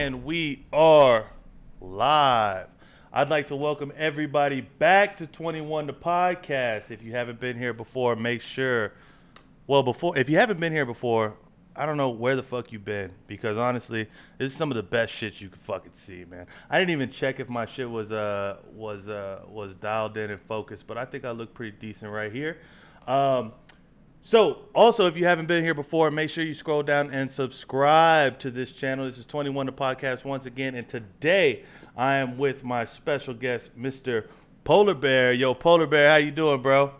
And we are live. I'd like to welcome everybody back to 21 the podcast. If you haven't been here before, make sure. If you haven't been here before, I don't know where the fuck you been because honestly, this is some of the best shit you could fucking see, man. I didn't even check if my shit was dialed in and focused, but I think I look pretty decent right here. Um, also, if you haven't been here before, make sure you scroll down and subscribe to this channel. This is 21 the podcast once again, and today I am with my special guest, Mr. Polar Bear. Yo, Polar Bear, how you doing, bro?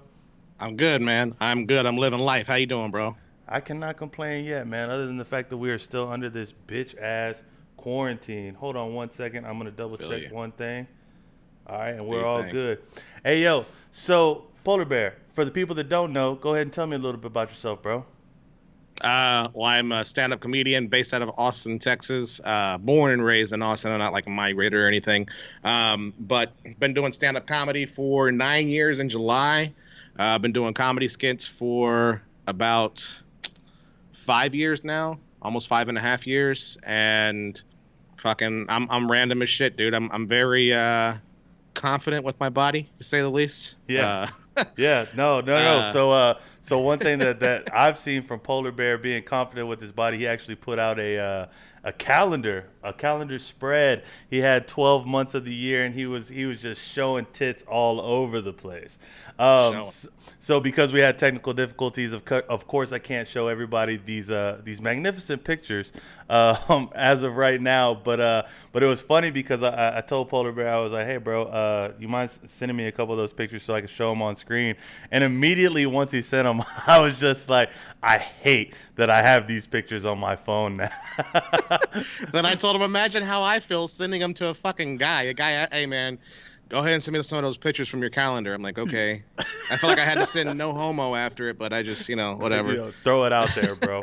I'm good, man. I'm good. I'm living life. How you doing, bro? I cannot complain yet, man. Other than the fact that we are still under this bitch ass quarantine. Hold on one second. I'm gonna double Feel check you. one thing. All right, and Do we're your all thing. good. Hey, yo. So, Polar Bear, for the people that don't know, go ahead and tell me a little bit about yourself, bro. Well, I'm a stand-up comedian based out of Austin, Texas. Born and raised in Austin. I'm not like a migrator or anything. But been doing stand-up comedy for 9 years in July. I've been doing comedy skits for about 5 years now, almost 5.5 years, and fucking, I'm random as shit, dude. I'm very confident with my body, to say the least. Yeah. Yeah, no. Uh, So one thing that I've seen from Polar Bear being confident with his body, he actually put out a calendar spread. He had 12 months of the year, and he was just showing tits all over the place. Um, showing. s- so because we had technical difficulties, of course I can't show everybody these magnificent pictures as of right now. But it was funny because I told Polar Bear, I was like, hey bro, you mind sending me a couple of those pictures so I can show them on screen? And immediately once he sent them, I was just like, I hate that I have these pictures on my phone now. Then I told him, imagine how I feel sending them to a fucking guy. A guy, hey man, go ahead and send me some of those pictures from your calendar. I'm like, okay. I felt like I had to send no homo after it, but I just, whatever. Throw it out there, bro.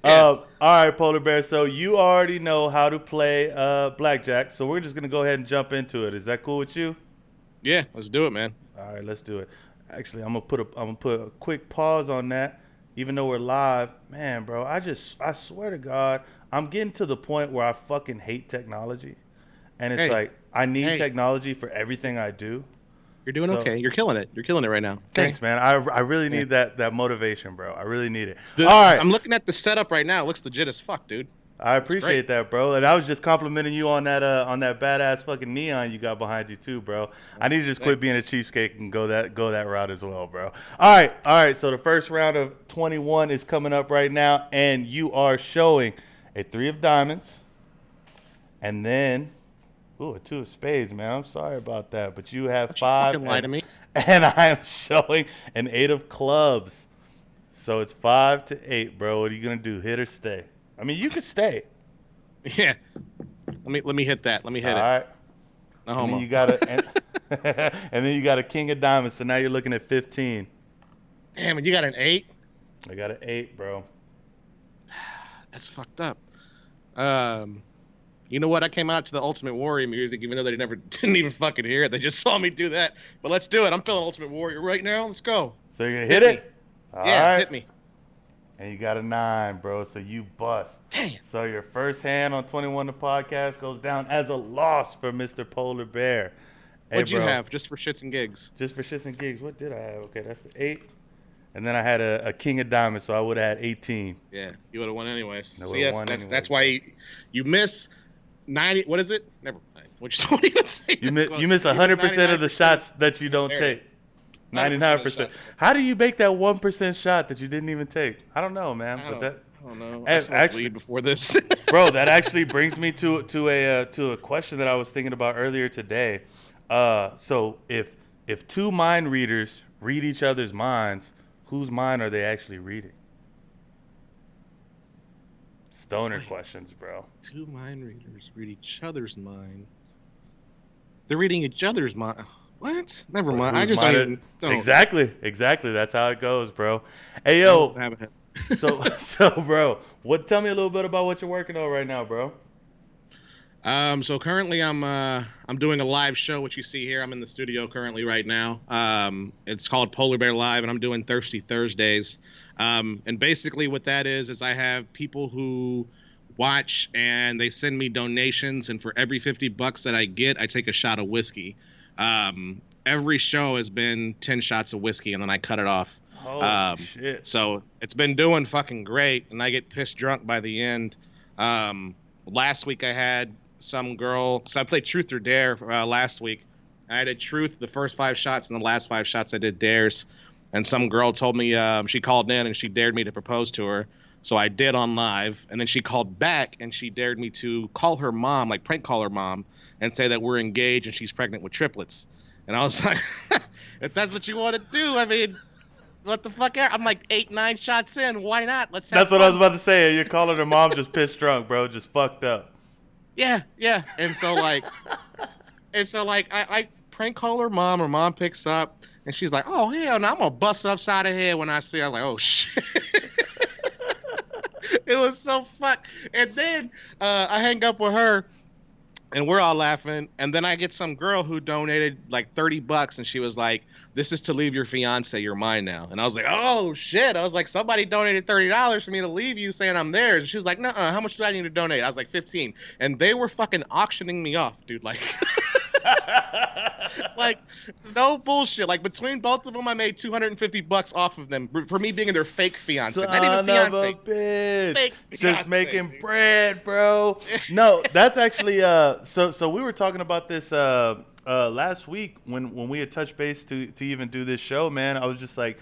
Yeah, All right, Polar Bear. So you already know how to play blackjack, so we're just gonna go ahead and jump into it. Is that cool with you? yeah, let's do it, man. All right, let's do it. Actually, I'm gonna put a quick pause on that, even though we're live. Man, bro, I swear to God, I'm getting to the point where I fucking hate technology, and it's Hey, like I need hey, technology for everything I do. you're doing So okay. You're killing it. You're killing it right now. Okay. thanks, man. I really Yeah. need that motivation, bro. I really need it. All right, I'm looking at the setup right now. It looks legit as fuck, dude. I Looks great. appreciate that, bro. And I was just complimenting you on that badass fucking neon you got behind you too, bro. I need to just quit Thanks. being a cheapskate and go that route as well, bro. All right. So the first round of 21 is coming up right now, and you are showing a three of diamonds, and then ooh, a two of spades, man. I'm sorry about that, but you have Don't you five, fucking lie and to me. and I am showing an eight of clubs. So it's 5 to 8, bro. What are you gonna do? Hit or stay? I mean, you could stay. Yeah. Let me hit that. Let me All hit it. right. No And then homo. you got a and then you got a king of diamonds. So now you're looking at 15. Damn, and you got an 8? I got an 8, bro. That's fucked up. Um, you know what? I came out to the Ultimate Warrior music, even though they never didn't even fucking hear it. They just saw me do that. But let's do it. I'm feeling Ultimate Warrior right now. Let's go. So you're gonna hit Hit me. it. All Yeah, right. hit me. And you got a 9, bro. So you bust. Damn. So your first hand on 21 the podcast goes down as a loss for Mr. Polar Bear. Hey, What'd you bro. have just for shits and gigs? Just for shits and gigs, what did I have? Okay, that's the 8. And then I had a king of diamonds, so I would have had 18. Yeah, you would have won anyways. I would See, have that's won that's anyways, that's why bro. you miss 90. What is it? Never mind. Which don't even say that. Well, You miss you miss 100% of the 99%. shots that you don't There it take. is. 100% of the 99%. shots. How do you make that 1% shot that you didn't even take? I don't know, man. I But don't. that I don't know. I smoked actually, weed before this. bro, that actually brings me to a question that I was thinking about earlier today. So if two mind readers read each other's minds, whose mind are they actually reading? Stoner Wait, questions, bro. two mind readers read each other's minds. They're reading each other's mind. What? Never But mind. I whose just don't mind? even don't Exactly. That's how it goes, bro. Hey, don't yo. have a head. So, bro, tell me a little bit about what you're working on right now, bro. So currently I'm doing a live show, which you see here. I'm in the studio currently right now. It's called Polar Bear Live, and I'm doing Thirsty Thursdays. And basically what that is I have people who watch, and they send me donations, and for every $50 that I get, I take a shot of whiskey. Every show has been 10 shots of whiskey, and then I cut it off. Holy Um, shit. so it's been doing fucking great, and I get pissed drunk by the end. Um, Last week I had some girl, so I played Truth or Dare last week. I did Truth the first 5 shots, and the last 5 shots I did Dares. And some girl told me she called in and she dared me to propose to her. So I did on live, and then she called back and she dared me to call her mom, like prank call her mom, and say that we're engaged and she's pregnant with triplets. And I was like, if that's what you want to do, I mean, what the fuck? I'm like 8, 9 shots in. Why not? Let's have That's what I was fun. about to say. You're calling her mom just pissed drunk, bro. Just fucked up. Yeah, yeah. I prank call her mom. Her mom picks up and she's like, "Oh hell, no, I'm gonna bust upside her head when I see her." I'm like, "Oh shit." It was so fuck. And then I hang up with her, and we're all laughing. And then I get some girl who donated like $30, and she was like, "This is to leave your fiance. You're mine now." And I was like, "Oh shit!" I was like, "Somebody donated $30 for me to leave you, saying I'm theirs." And she was like, "Nuh-uh, how much do I need to donate?" I was like, 15. And they were fucking auctioning me off, dude. Like, like no bullshit. Like between both of them, I made $250 off of them for me being their fake fiance. Not even Son of a fiance. bitch. Fake Just fiance, making dude. bread, bro. No, that's actually so we were talking about this last week when we had touched base to even do this show, man. I was just like,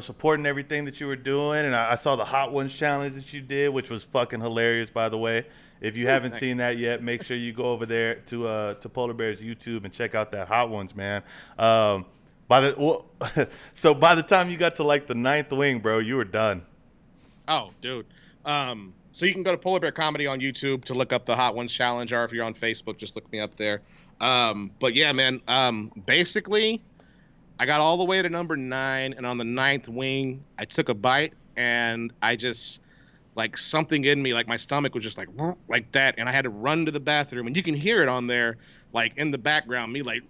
supporting everything that you were doing, and I saw the Hot Ones challenge that you did, which was fucking hilarious, by the way. If you Ooh, haven't thanks. seen that yet, make sure you go over there to Polar Bear's YouTube and check out that Hot Ones, man. By the well, so by the time you got to like the ninth wing, bro, you were done. Oh, dude. So you can go to Polar Bear Comedy on YouTube to look up the Hot Ones Challenge, or if you're on Facebook, just look me up there. But yeah, man. Basically, I got all the way to number 9, and on the ninth wing, I took a bite, and I just like something in me, like my stomach was just like that, and I had to run to the bathroom, and you can hear it on there, like in the background, me like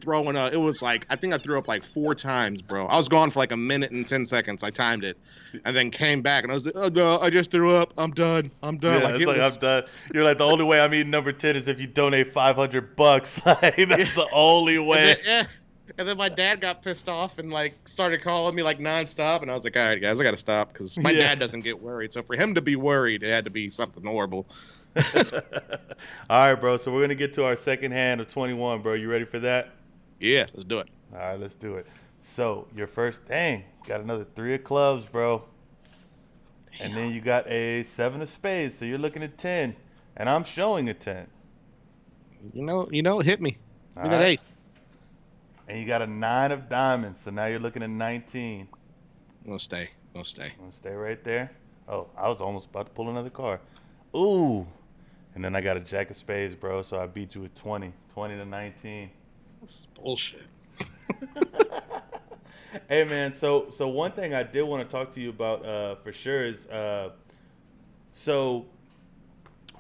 throwing up. It was like I think I threw up like 4 times, bro. I was gone for like a minute and 10 seconds. I timed it, and then came back, and I was like, "Oh no, I just threw up. I'm done. I'm done." Yeah, Like it's it like I'm was, done. You're like the only way I'm eating number 10 is if you donate $500. Like yeah. that's the only And then way. yeah. And then my dad got pissed off and like started calling me like nonstop, and I was like, "All right, guys, I gotta stop because my Yeah. dad doesn't get worried. So for him to be worried, it had to be something horrible." All right, bro. So we're gonna get to our second hand of 21, bro. You ready for that? Yeah, let's do it. All right, let's do it. So your first, dang, got another 3 of clubs, bro, and then Damn. you got a 7 of spades. So you're looking at 10, and I'm showing a 10. Hit me. Give All me that right, ace. and you got a 9 of diamonds. So now you're looking at 19. I'm gonna stay. I'm gonna stay. I'm gonna stay right there. Oh, I was almost about to pull another card. Ooh, and then I got a jack of spades, bro. So I beat you with 20, 20 to 19. This is bullshit. Hey man, so one thing I did want to talk to you about for sure is so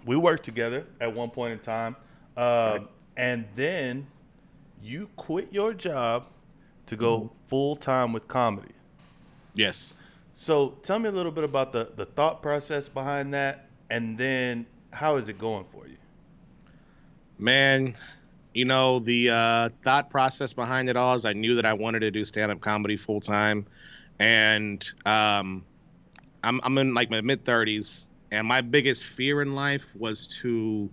we worked together at one point in time, Right. and then you quit your job to Hmm. go full time with comedy. Yes. So tell me a little bit about the thought process behind that, and then how is it going for you? Man, the thought process behind it all is I knew that I wanted to do stand-up comedy full time, and I'm in like my mid 30s, and my biggest fear in life was to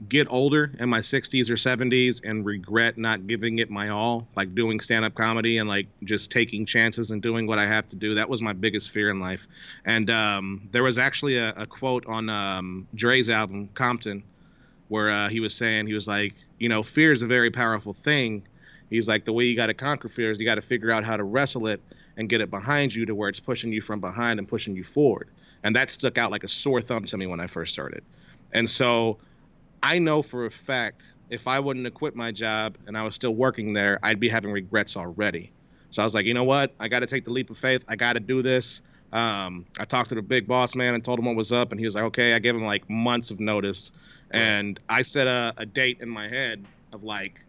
get older in my 60s or 70s and regret not giving it my all, like doing stand-up comedy and like just taking chances and doing what I have to do. That was my biggest fear in life. And there was actually a quote on Dre's album Compton, where he was saying, he was like, fear is a very powerful thing. He's like, the way you got to conquer fear is you got to figure out how to wrestle it and get it behind you to where it's pushing you from behind and pushing you forward. And that stuck out like a sore thumb to me when I first started. And so I know for a fact if I wouldn't have quit my job and I was still working there, I'd be having regrets already. So I was like, you know what? I got to take the leap of faith. I got to do this. I talked to the big boss man and told him what was up, and he was like, okay. I gave him like months of notice, Right. and I set a date in my head of like,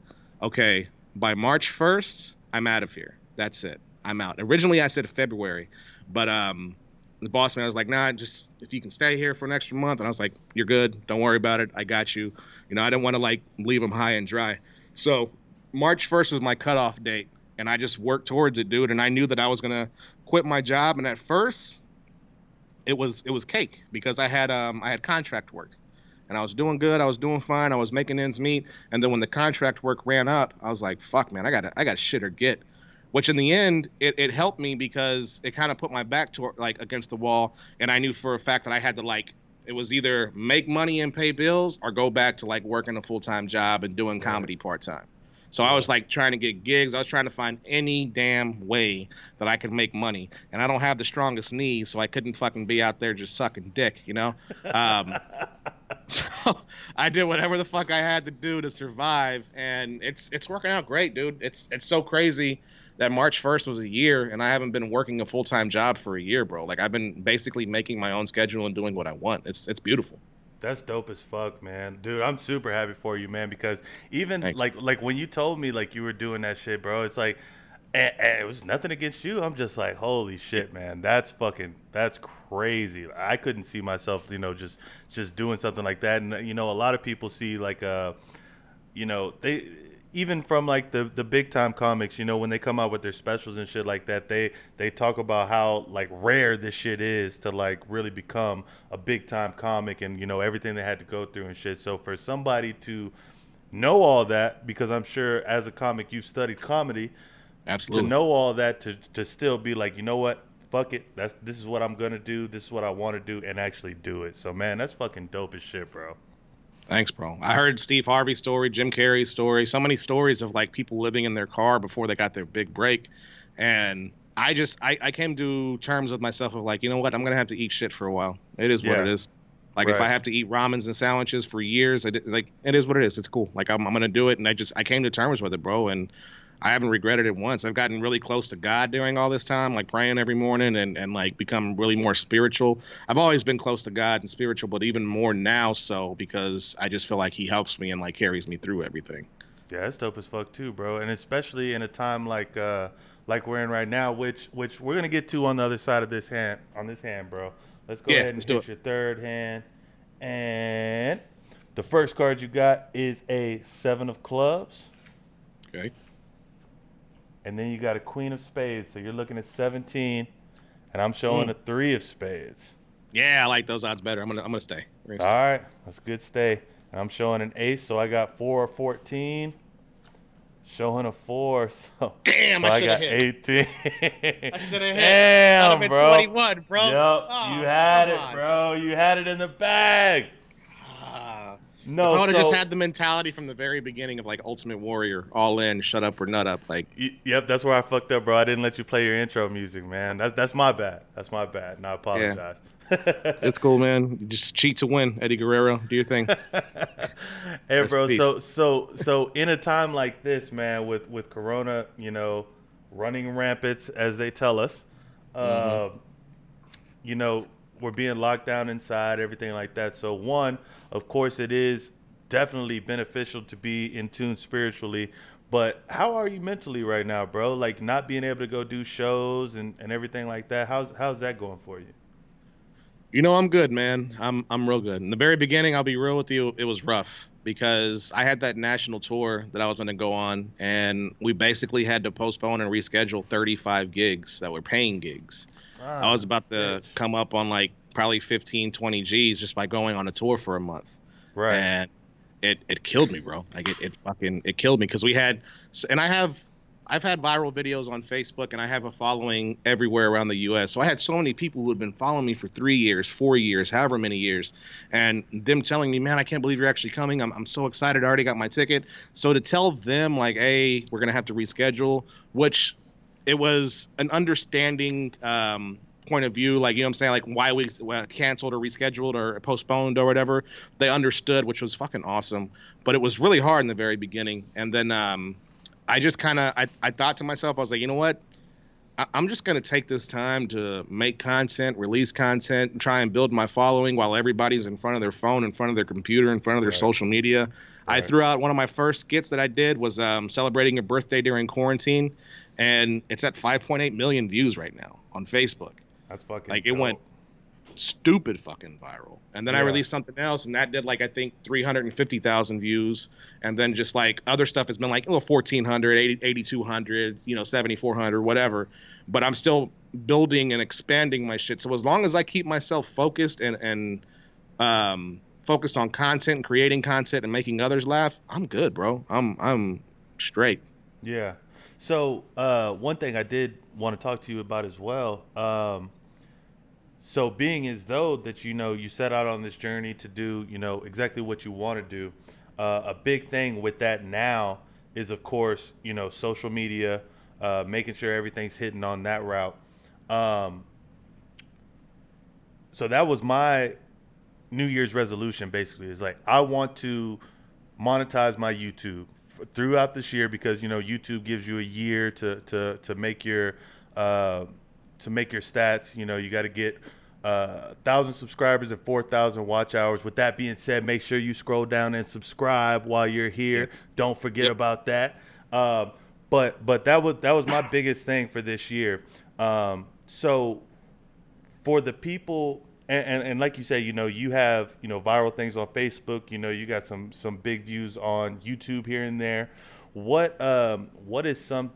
okay, by March 1st, I'm out of here. That's it. I'm out. Originally, I said February, but the boss man was like, nah, just if you can stay here for an extra month. And I was like, you're good. Don't worry about it. I got you. You know, I didn't want to like leave him high and dry. So March 1st was my cutoff date. And I just worked towards it, dude. And I knew that I was going to quit my job. And at first it was cake because I had contract work and I was doing good. I was doing fine. I was making ends meet. And then when the contract work ran up, I was like, fuck, man, I got shit or get. Which in the end, it helped me because it kind of put my back to like against the wall. And I knew for a fact that I had to like, it was either make money and pay bills or go back to like working a full-time job and doing Right. comedy part-time. So I Yeah. was like trying to get gigs. I was trying to find any damn way that I could make money. And I don't have the strongest knees, so I couldn't fucking be out there just sucking dick, you know? Um, So I did whatever the fuck I had to do to survive, and it's working out great, dude. It's so crazy that March 1st was a year, and I haven't been working a full time job for a year, bro. Like I've been basically making my own schedule and doing what I want. It's beautiful. That's dope as fuck, man. Dude, I'm super happy for you, man, because even Thanks. like when you told me like you were doing that shit, bro, it's like and it was nothing against you. I'm just like, holy shit, man. That's crazy. I couldn't see myself, just doing something like that. And a lot of people see like they even from like the big time comics, when they come out with their specials and shit like that, they talk about how like rare this shit is to like really become a big time comic, and everything they had to go through and shit. So for somebody to know all that, because I'm sure as a comic you've studied comedy, to Absolutely. know all that, to still be like, you know what, fuck it, this is what I'm gonna do, this is what I want to do, and actually do it. So man, that's fucking dope as shit, bro. Thanks, bro. I heard Steve Harvey's story, Jim Carrey's story, so many stories of like people living in their car before they got their big break. And I came to terms with myself of like, you know what, I'm gonna have to eat shit for a while. It is what it Yeah. is. Like if I Right. have to eat ramens and sandwiches for years, like it is what it is. It's cool. Like I'm gonna do it, and I came to terms with it, bro. And I haven't regretted it once. I've gotten really close to God during all this time, like praying every morning and like become really more spiritual. I've always been close to God and spiritual, but even more now so because I just feel like he helps me and like carries me through everything. Yeah, that's dope as fuck too, bro. And especially in a time like we're in right now, which we're gonna get to on the other side of this hand, bro. Let's go Yeah, ahead and let's do hit it. your third hand. And the first card you got is a seven of clubs. Okay. And then you got a queen of spades. So you're looking at 17. And I'm showing Mm. a three of spades. Yeah, I like those odds better. I'm gonna stay. We're gonna All stay. right, that's a good stay. And I'm showing an ace, so I got 4 or 14. Showing a 4, so Damn, so I I should have got hit. 18. I should have hit. That'd have Damn, been bro. 21, bro. Yup, you Oh, had come it, on. bro. You had it in the bag. Ah. If No, I would have just so had the mentality from the very beginning of like Ultimate Warrior, all in, shut up or nut up, like yep, that's where I fucked up, bro. I didn't let you play your intro music, man. That's my bad. That's my bad. And I yeah, apologize. it's cool, man. You just cheat to win, Eddie Guerrero. Do your thing. Hey, Rest in bro. peace. So in a time like this, man, with Corona, running rampant as they tell us, Hmm. uh, you know, we're being locked down inside, everything like that. So one, of course, it is definitely beneficial to be in tune spiritually. But how are you mentally right now, bro? Like not being able to go do shows and everything like that. How's that going for you? You know, I'm good, man. I'm real good. In the very beginning, I'll be real with you, it was rough because I had that national tour that I was going to go on, and we basically had to postpone and reschedule 35 gigs that were paying gigs. I Son was of about a to bitch. come up on like probably 15, 20 G's just by going on a tour for a month. Right. And it killed me, bro. Like it fucking it killed me because we had and I've had viral videos on Facebook and I have a following everywhere around the US. So I had so many people who had been following me for 3 years, 4 years, however many years, and them telling me, man, I can't believe you're actually coming. I'm so excited. I already got my ticket. So to tell them like, hey, we're gonna have to reschedule, which it was an understanding point of view, like you know what I'm saying, like why we canceled or rescheduled or postponed or whatever. They understood, which was fucking awesome. But it was really hard in the very beginning, and then I just kind of I thought to myself, I was like, you know what? I'm just gonna take this time to make content, release content, and try and build my following while everybody's in front of their phone, in front of their computer, in front of their Right. social media. I Right. threw out one of my first skits that I did was celebrating a birthday during quarantine, and it's at 5.8 million views right now on Facebook. That's fucking Like it went dope. stupid fucking viral. And then I Yeah. released something else, and that did like I think 350,000 views. And then just like other stuff has been like 1,400, 8,200, 7,400, whatever. But I'm still building and expanding my shit. So as long as I keep myself focused and focused on content, and creating content, and making others laugh, I'm good, bro. I'm straight. Yeah. So one thing I did want to talk to you about as well. So being as though that you set out on this journey to do exactly what you want to do, a big thing with that now is of course social media, making sure everything's hitting on that route. Um, so that was my New Year's resolution basically is like I want to monetize my YouTube throughout this year because YouTube gives you a year to make your uh, stats. You got to get 1,000 subscribers and 4,000 watch hours. With that being said, make sure you scroll down and subscribe while you're here. Yes. Don't forget Yep. about that. Um, but that was my biggest thing for this year. So for the people and like you say, you have viral things on Facebook. You got some big views on YouTube here and there. What is some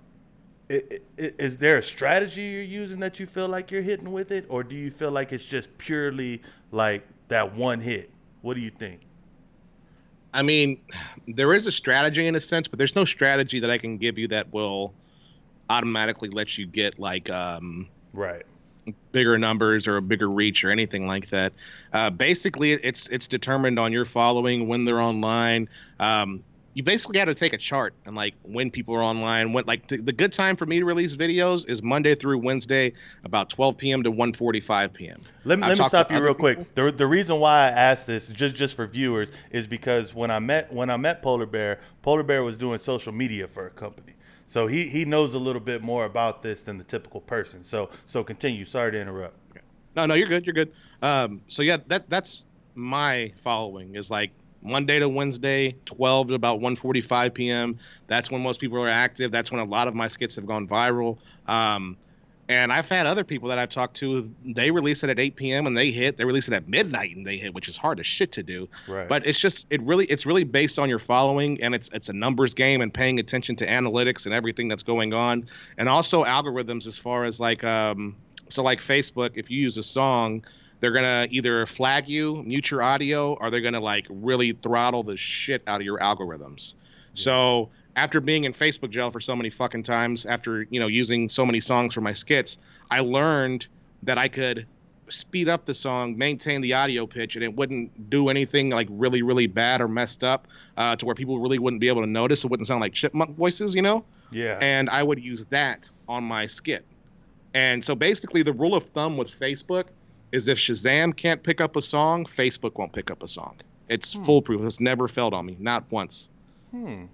is there a strategy you're using that you feel like you're hitting with it, or do you feel like it's just purely like that one hit? What do you think? I mean, there is a strategy in a sense, but there's no strategy that I can give you that will automatically let you get like Right. bigger numbers or a bigger reach or anything like that. Basically, it's determined on your following when they're online. You basically got to take a chart and like when people are online. When like the good time for me to release videos is Monday through Wednesday, about 12 p.m. to 1:45 p.m. Let I've me talked to stop you other real people. quick. The reason why I asked this just for viewers is because when I met Polar Bear was doing social media for a company. So he knows a little bit more about this than the typical person. So continue. Sorry to interrupt. No, no, you're good. You're good. So yeah, that's my following is like Monday to Wednesday, 12 to about 1:45 p.m. That's when most people are active. That's when a lot of my skits have gone viral. And I've had other people that I've talked to, they release it at 8 p.m. and they hit. They release it at midnight and they hit, which is hard as shit to do. Right. But it's really based on your following, and it's a numbers game and paying attention to analytics and everything that's going on, and also algorithms as far as like so like Facebook, if you use a song, they're gonna either flag you, mute your audio, or they're gonna like really throttle the shit out of your algorithms. Yeah. So after being in Facebook jail for so many fucking times, after using so many songs for my skits, I learned that I could speed up the song, maintain the audio pitch, and it wouldn't do anything like really, really bad or messed up to where people really wouldn't be able to notice. It wouldn't sound like chipmunk voices. Yeah. And I would use that on my skit. And so basically, the rule of thumb with Facebook is if Shazam can't pick up a song, Facebook won't pick up a song. It's Hmm. foolproof. It's never failed on me, not once. Hmm.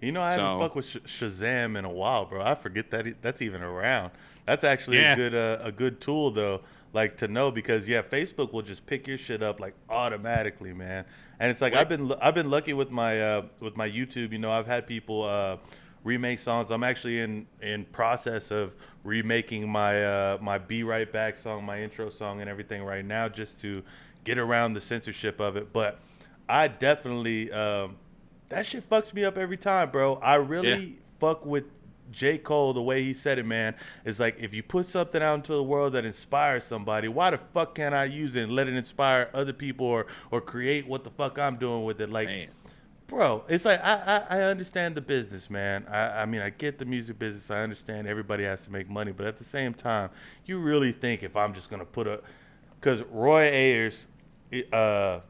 I haven't So fucked with Shazam in a while, bro. I forget that that's even around. That's actually yeah, a good tool though, like to know because yeah, Facebook will just pick your shit up like automatically, man. And it's like quick. I've been lucky with my YouTube. I've had people remake songs. I'm actually in process of remaking my Be Right Back song, my intro song, and everything right now, just to get around the censorship of it. But I definitely that shit fucks me up every time, bro. I Yeah. really fuck with J. Cole the way he said it, man. It's like if you put something out into the world that inspires somebody, why the fuck can't I use it and let it inspire other people or create what the fuck I'm doing with it? Like, Man. bro, it's like I understand the business, man. I mean I get the music business. I understand everybody has to make money, but at the same time, you really think if I'm just gonna put a because Roy Ayers, uh,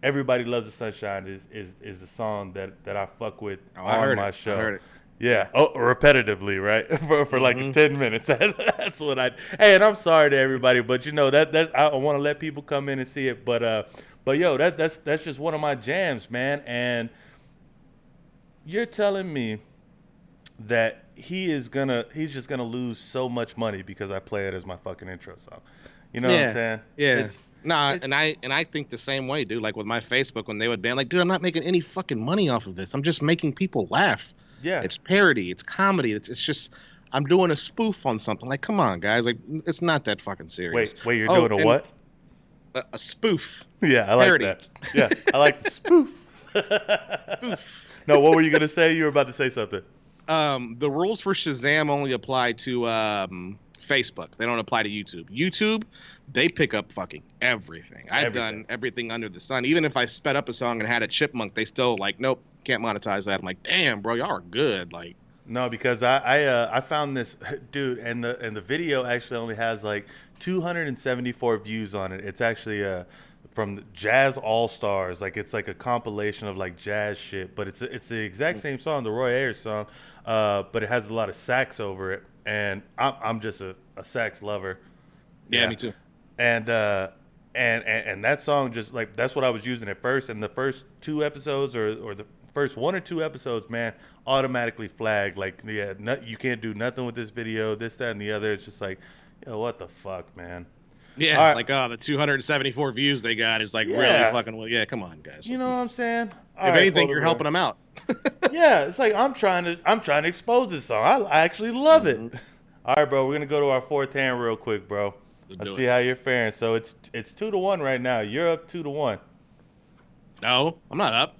"Everybody Loves the Sunshine" is the song that I fuck with Oh, I on heard it. my I show. heard it. Yeah, Yeah. oh, repetitively, right? For like Hmm. 10 minutes. That's what I. Hey, and I'm sorry to everybody, but that I want to let people come in and see it. But yo, that's just one of my jams, man. And you're telling me that he's just gonna lose so much money because I play it as my fucking intro song. You know what I'm Yeah. saying? Yeah. It's Nah, it's and I think the same way, dude. Like with my Facebook, when they would ban, like, dude, I'm not making any fucking money off of this. I'm just making people laugh. yeah. It's parody. It's comedy. It's just I'm doing a spoof on something. Like, come on, guys. Like, it's not that fucking serious. Wait, you're Oh, doing a and what? a spoof. Yeah, I like Parody. that. Yeah, I like the spoof. Spoof. No, what were you gonna say? You were about to say something. The rules for Shazam only apply to Facebook. They don't apply to YouTube. YouTube, they pick up fucking everything. I've Everything. done everything under the sun. Even if I sped up a song and had a chipmunk, they still like, nope, can't monetize that. I'm like, damn, bro, y'all are good. Like, No, because I found this dude, and the video actually only has like 274 views on it. It's actually from the Jazz All Stars. Like it's like a compilation of like jazz shit, but it's the exact same song, the Roy Ayers song, but it has a lot of sax over it, and I'm just a sax lover. yeah, me too. And and that song just like that's what I was using at first, and the first two episodes or the first one or two episodes, man, automatically flagged like yeah, you can't do nothing with this video, this, that, and the other. It's just like, yo, what the fuck, man. Yeah, All right. like the 274 views they got is like really Yeah. fucking. Well, yeah, come on, guys. You know what I'm saying? All If right, anything, Polar you're Bear. helping them out. Yeah, it's like I'm trying to expose this song. I actually love it. All right, bro, we're gonna go to our fourth hand real quick, bro. Let's Let's do see it. how you're faring. So it's 2-1 right now. You're up 2-1. No, I'm not up.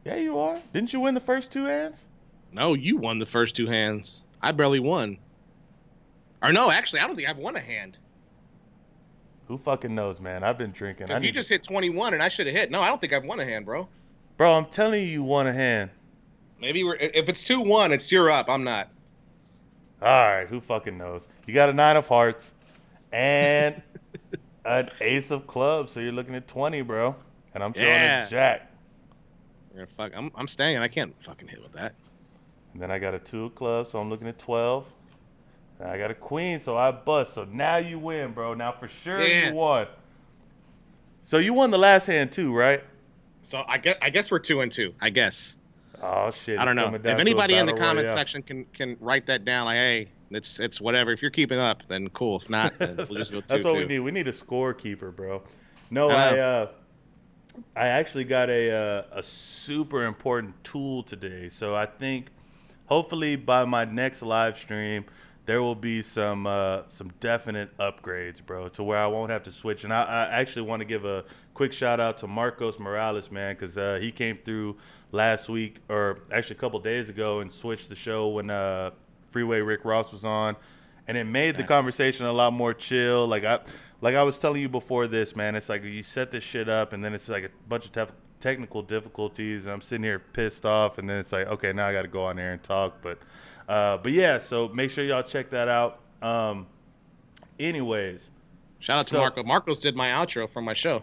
Yeah, you are. Didn't you win the first two hands? No, you won the first two hands. I barely won. Or no, actually, I don't think I've won a hand. Who fucking knows, man? I've been drinking. Because you just hit 21 and I should have hit. No, I don't think I've won a hand, bro. Bro, I'm telling you, you won a hand. Maybe if it's 2-1, it's you're up. I'm not. All right, who fucking knows? You got a 9 of hearts and an ace of clubs, so you're looking at 20, bro. And I'm showing Yeah. a jack. We're gonna fuck. I'm staying. I can't fucking hit with that. And then I got a 2 of clubs, so I'm looking at 12. And I got a queen, so I bust. So now you win, bro. Now for sure Yeah. you won. So you won the last hand too, right? So I guess we're 2-2. I guess. Oh shit! I don't it's know. coming down If to a anybody in the battle comment royale. section can write that down, like, hey, it's whatever. If you're keeping up, then cool. If not, then we'll just go 2-2. That's what we need. We need a scorekeeper, bro. No, I I actually got a super important tool today. So I think hopefully by my next live stream there will be some definite upgrades, bro, to where I won't have to switch. And I actually want to give a quick shout out to Marcos Morales, man, because he came through last week, or actually a couple days ago, and switched the show when Freeway Rick Ross was on, and it made the conversation a lot more chill. Like I was telling you before this, man, it's like you set this shit up, and then it's like a bunch of technical difficulties, and I'm sitting here pissed off, and then it's like, okay, now I got to go on there and talk, but yeah, so make sure y'all check that out. Anyways, shout out to so- Marco. Marcos did my outro for my show.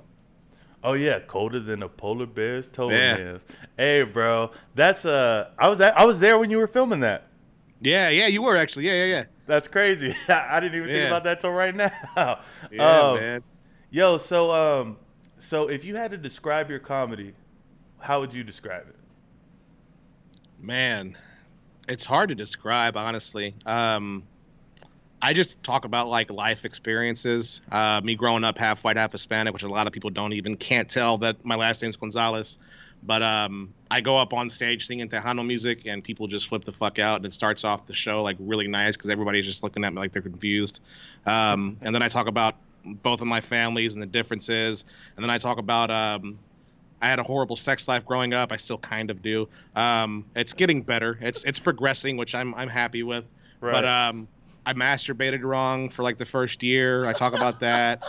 oh yeah, colder than a polar bear's Yeah. toenails. Hey, bro, that's I was there when you were filming that. Yeah, you were actually. Yeah. That's crazy. I didn't even think Yeah. about that till right now. Yeah, man. Yo, so if you had to describe your comedy, how would you describe it? Man, it's hard to describe, honestly. I just talk about like life experiences. Me growing up half white, half Hispanic, which a lot of people can't tell that my last name's Gonzalez. But I go up on stage singing Tejano music, and people just flip the fuck out. And it starts off the show like really nice because everybody's just looking at me like they're confused. And then I talk about both of my families and the differences. And then I talk about I had a horrible sex life growing up. I still kind of do. It's getting better. It's progressing, which I'm happy with. Right. But I masturbated wrong for like the first year. I talk about that.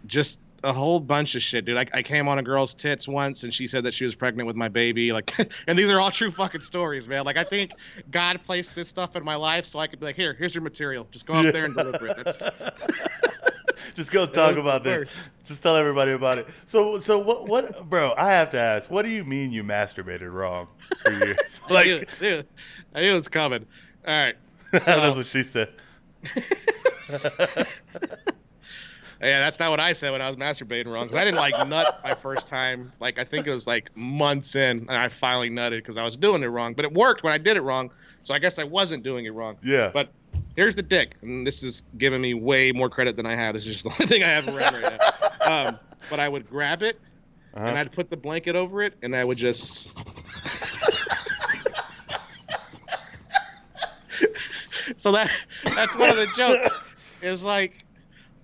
Just a whole bunch of shit, dude. I came on a girl's tits once, and she said that she was pregnant with my baby. Like, and these are all true fucking stories, man. Like, I think God placed this stuff in my life so I could be like, here's your material. Just go out there and deliver it. That's Just go talk was about the this. worst. Just tell everybody about it. So what, bro? I have to ask. What do you mean you masturbated wrong for years? I knew it was coming. All right. That's what she said. Yeah, that's not what I said when I was masturbating wrong. Because I didn't like nut my first time. Like, I think it was like months in, and I finally nutted because I was doing it wrong. But it worked when I did it wrong. So I guess I wasn't doing it wrong. Yeah. But here's the dick. And this is giving me way more credit than I have. This is just the only thing I have around right now. But I would grab it, and I'd put the blanket over it, and I would just... So that's one of the jokes. Is like...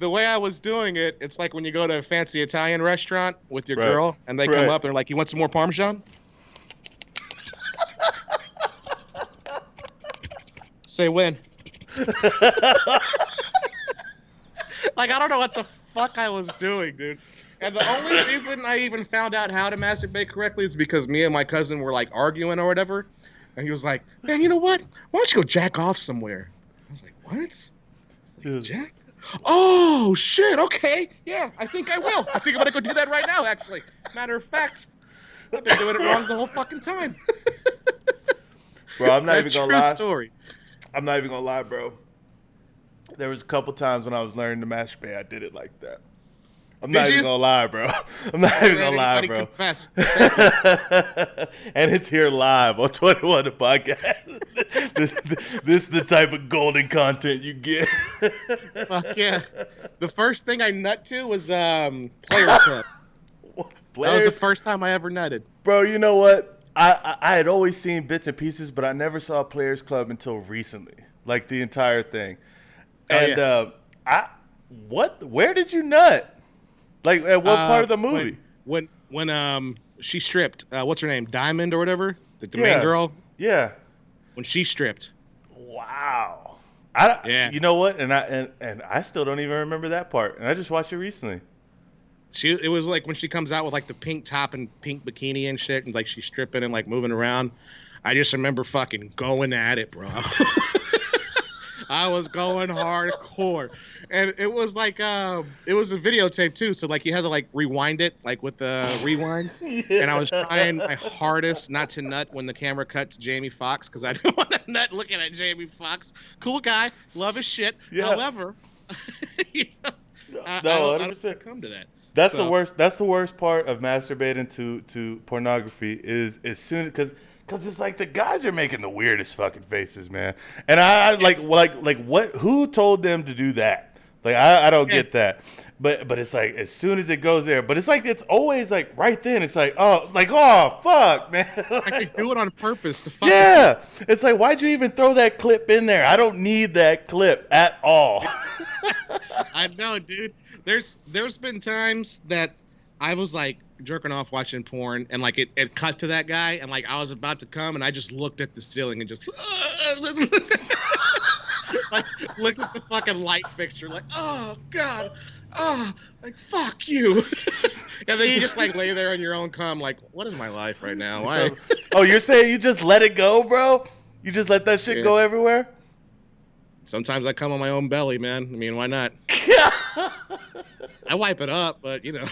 the way I was doing it, it's like when you go to a fancy Italian restaurant with your Right. girl and they come Right. up and they're like, "You want some more Parmesan?" Say when. Like, I don't know what the fuck I was doing, dude. And the only reason I even found out how to masturbate correctly is because me and my cousin were like arguing or whatever. And he was like, "Man, you know what? Why don't you go jack off somewhere?" I was like, "What? Like, jack? Oh, shit. Okay. Yeah, I think I will. I think I'm going to go do that right now, actually. Matter of fact, I've been doing it wrong the whole fucking time." Bro, I'm not That's even gonna true lie. story. I'm not even gonna lie, bro. There was a couple times when I was learning to masturbate, I did it like that. I'm not Did even you? gonna lie, bro. I'm not even gonna lie, Anybody bro. confess? And it's here live on 21 the podcast. This is the type of golden content you get. Fuck yeah. The first thing I nut to was Players Club. That was the Players, first time I ever nutted. bro. You know what? I had always seen bits and pieces, but I never saw Players Club until recently, like the entire thing. Oh, And yeah. where did you nut? Like at what part of the movie? When she stripped, what's her name? Diamond or whatever? The Yeah. main girl? Yeah. When she stripped. Wow. Yeah. You know what? And I still don't even remember that part. And I just watched it recently. It was like when she comes out with like the pink top and pink bikini and shit, and like she's stripping and like moving around. I just remember fucking going at it, bro. I was going hardcore, and it was like it was a videotape too, so like you had to like rewind it, like with the rewind. Yeah. And I was trying my hardest not to nut when the camera cut to Jamie Foxx because I didn't want to nut looking at Jamie Foxx. Cool guy, love his shit. Yeah. However, you know, I No, don't 100%. come to that. That's So- the worst. That's the worst part of masturbating to pornography is as soon because it's like the guys are making the weirdest fucking faces, man. And I like what? Who told them to do that? Like I don't get that. But it's like as soon as it goes there, but it's like it's always like right then. It's like oh fuck, man. I could do it on purpose to fuck with Yeah, it's like why'd you even throw that clip in there? I don't need that clip at all. you. I know, dude. There's been times that I was like jerking off watching porn and like it cut to that guy and like I was about to come and I just looked at the ceiling and just like looked at the fucking light fixture like, oh god, oh, like fuck you. And then you just like lay there on your own cum like, what is my life right now? Why? Oh, you're saying you just let it go, bro? You just let that shit Yeah. go everywhere? Sometimes I come on my own belly, man. I mean, why not? I wipe it up, but you know.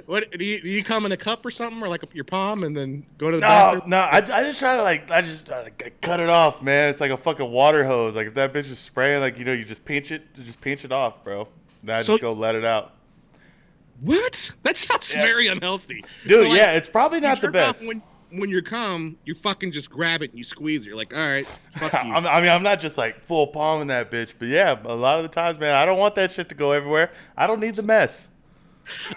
What do you come in a cup or something, or like your palm, and then go to the bathroom? No. I just try to I cut it off, man. It's like a fucking water hose. Like if that bitch is spraying, like you just pinch it off, bro. Then I So- just go let it out. What? That sounds Yeah. very unhealthy, Dude, So, like, yeah, it's probably you not the jerk off best. When you come, you fucking just grab it and you squeeze it. You're like, all right, fuck you. I'm not just like full palming that bitch, but yeah, a lot of the times, man, I don't want that shit to go everywhere. I don't need the mess.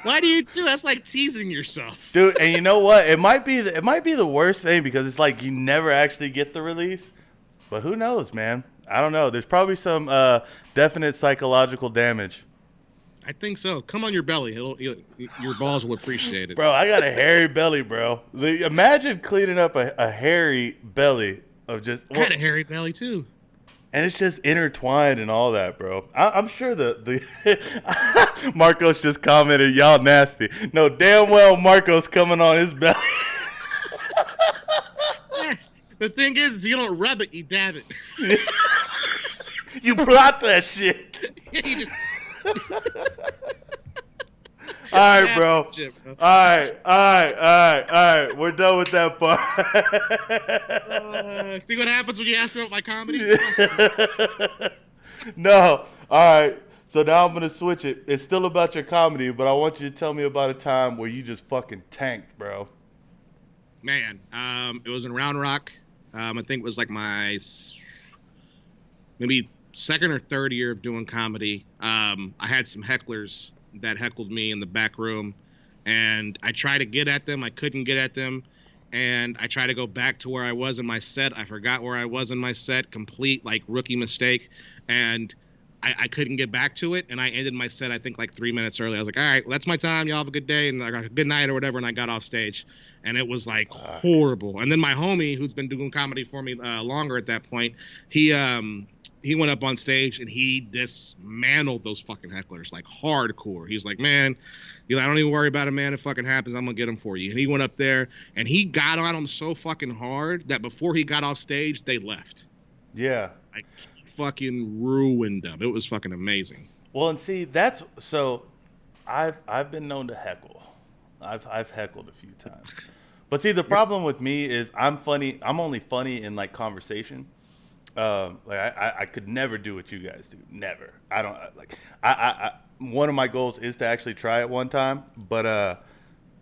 Why do you do? That's like teasing yourself. Dude, and you know what? It might be the worst thing because it's like you never actually get the release. But who knows, man? I don't know. There's probably some definite psychological damage. I think so. Come on your belly. Your balls will appreciate it. Bro, I got a hairy belly, bro. Imagine cleaning up a hairy belly of just I had a hairy belly too. and it's just intertwined and all that, bro. I'm sure the Marcos just commented, y'all nasty. No, damn well Marcos coming on his belly. The thing is, you don't rub it, you dab it. You plot that shit. You just All right, dab bro. that shit, bro. All right. We're done with that part. See what happens when you ask me about my comedy? No. All right. So now I'm gonna switch it. It's still about your comedy, but I want you to tell me about a time where you just fucking tanked, bro. Man, it was in Round Rock. I think it was like my maybe second or third year of doing comedy. I had some hecklers that heckled me in the back room, and I tried to get at them. I couldn't get at them, and I tried to go back to where I was in my set. I forgot where I was in my set. Complete like rookie mistake, and I couldn't get back to it, and I ended my set I think like 3 minutes early. I was like, all right, well, that's my time. Y'all have a good day and like a good night or whatever. And I got off stage, and it was like Fuck. horrible. And then my homie, who's been doing comedy for me longer at that point, he he went up on stage and he dismantled those fucking hecklers like hardcore. He's like, man, I don't even worry about it, man. If fucking happens, I'm gonna get him for you. And he went up there and he got on them so fucking hard that before he got off stage, they left. Yeah. Like fucking ruined them. It was fucking amazing. Well, and see, that's so. I've been known to heckle. I've heckled a few times. But see, the problem with me is I'm funny. I'm only funny in like conversation. Like I could never do what you guys do. Never. I don't like. One of my goals is to actually try it one time, but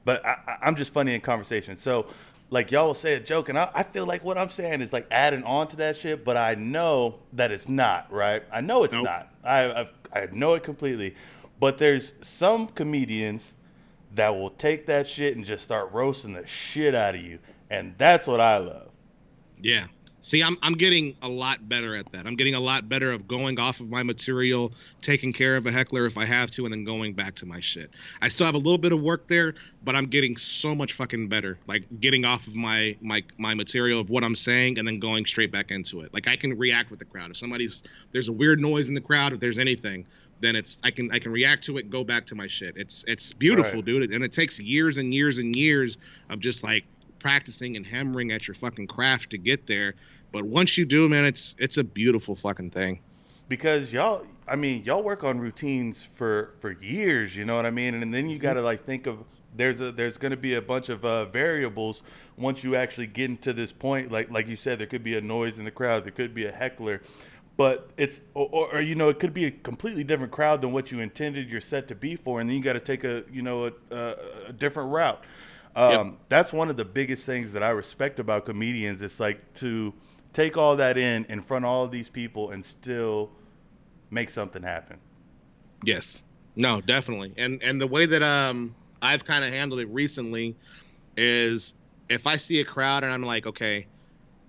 I'm just funny in conversation. So, like y'all will say a joke, and I feel like what I'm saying is like adding on to that shit, but I know that it's not right. I know it's Nope. not. I know it completely. But there's some comedians that will take that shit and just start roasting the shit out of you, and that's what I love. Yeah. See, I'm getting a lot better at that. I'm getting a lot better of going off of my material, taking care of a heckler if I have to, and then going back to my shit. I still have a little bit of work there, but I'm getting so much fucking better. Like getting off of my material of what I'm saying and then going straight back into it. Like I can react with the crowd. If there's a weird noise in the crowd, if there's anything, then I can react to it, go back to my shit. It's beautiful, Right. dude. And it takes years and years and years of just like practicing and hammering at your fucking craft to get there. But once you do, man, it's a beautiful fucking thing. Because y'all, I mean, y'all work on routines for years, you know what I mean? And then you got Mhm. to like think of there's going to be a bunch of variables once you actually get into this point. Like you said, there could be a noise in the crowd, there could be a heckler, but it's or you know it could be a completely different crowd than what you intended your set to be for, and then you got to take a different route. Yep. That's one of the biggest things that I respect about comedians. It's like to take all that in front of all of these people and still make something happen. Yes. No, definitely. And the way that I've kind of handled it recently is if I see a crowd and I'm like, okay,